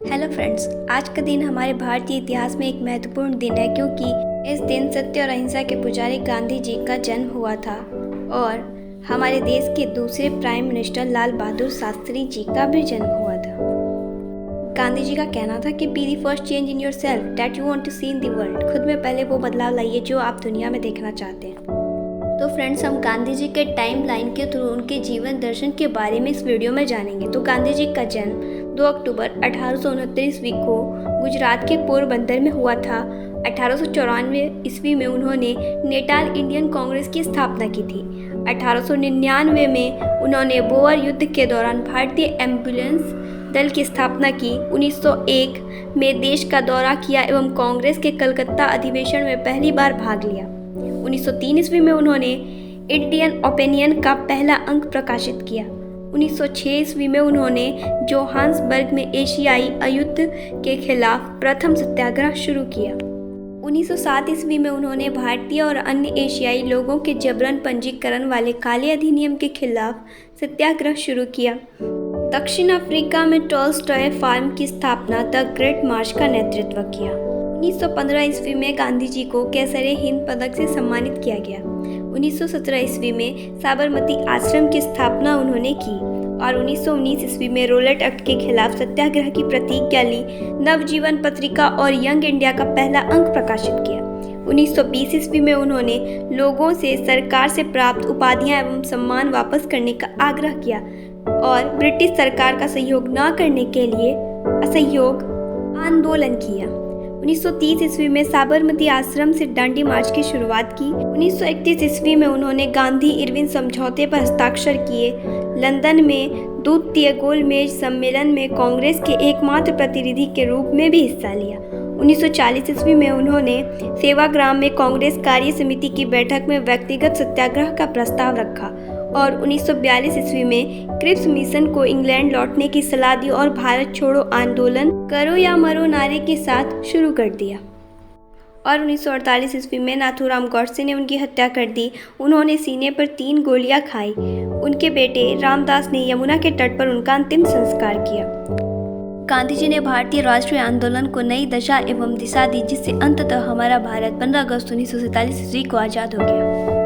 Hello friends, आज का दिन हमारे भारतीय इतिहास में एक महत्वपूर्ण दिन है क्योंकि इस दिन सत्य और अहिंसा के पुजारी गांधी जी का जन्म हुआ था और हमारे देश के दूसरे प्राइम मिनिस्टर लाल बहादुर शास्त्री जी का भी जन्म हुआ था। गांधी जी का कहना था कि be the first change in yourself that you want to see in the world. खुद में पहले वो बदलाव लाइए जो आप दुनिया में देखना चाहते हैं। तो फ्रेंड्स, हम गांधी जी के टाइमलाइन के थ्रू उनके जीवन दर्शन के बारे में इस वीडियो में जानेंगे। तो गांधी जी का जन्म 2 अक्टूबर 1869 ईस्वी को गुजरात के पोरबंदर में हुआ था। 1894 ईस्वी में उन्होंने नेटाल इंडियन कांग्रेस की स्थापना की थी। 1899 में उन्होंने बोअर युद्ध के दौरान भारतीय एम्बुलेंस दल की स्थापना की। 1901 में देश का दौरा किया एवं कांग्रेस के कलकत्ता अधिवेशन में पहली बार भाग लिया। 1903 ईस्वी में उन्होंने इंडियन ओपिनियन का पहला अंक प्रकाशित किया। 1906 ईस्वी में उन्होंने जोहान्सबर्ग में एशियाई अयुद्ध के खिलाफ प्रथम सत्याग्रह शुरू किया। 1907 ईस्वी में उन्होंने भारतीय और अन्य एशियाई लोगों के जबरन पंजीकरण वाले काले अधिनियम के खिलाफ सत्याग्रह शुरू किया। दक्षिण अफ्रीका में टॉलस्टॉय फार्म की स्थापना द ग्रेट मार्च का नेतृत्व किया। 1915 ईस्वी में गांधी जी को कैसरे हिंद पदक से सम्मानित किया गया। 1917 ईस्वी में साबरमती आश्रम की स्थापना उन्होंने की और 1919 ईस्वी में रोलेट एक्ट के खिलाफ सत्याग्रह की प्रतिज्ञा ली। नवजीवन पत्रिका और यंग इंडिया का पहला अंक प्रकाशित किया। 1920 ईस्वी में उन्होंने लोगों से सरकार से प्राप्त उपाधियां एवं सम्मान वापस करने का आग्रह किया और ब्रिटिश सरकार का सहयोग न करने के लिए असहयोग आंदोलन किया। 1930 ईस्वी में साबरमती आश्रम से दांडी मार्च की शुरुआत की। 1931 ईस्वी में उन्होंने गांधी इरविन समझौते पर हस्ताक्षर किए। लंदन में द्वितीय गोलमेज सम्मेलन में कांग्रेस के एकमात्र प्रतिनिधि के रूप में भी हिस्सा लिया। 1940 ईस्वी में उन्होंने सेवाग्राम में कांग्रेस कार्य समिति की बैठक में व्यक्तिगत सत्याग्रह का प्रस्ताव रखा और 1942 ईस्वी में क्रिप्स मिशन को इंग्लैंड लौटने की सलाह दी और भारत छोड़ो आंदोलन करो या मरो नारे के साथ शुरू कर दिया। और 1948 ईस्वी में नाथूराम गॉडसे ने उनकी हत्या कर दी। उन्होंने सीने पर 3 गोलियां खाई। उनके बेटे रामदास ने यमुना के तट पर उनका अंतिम संस्कार किया। गांधी जी ने भारतीय राष्ट्रीय आंदोलन को नई दशा एवं दिशा दी, जिससे अंततः हमारा भारत 15 अगस्त 1947 ईस्वी को आज़ाद हो गया।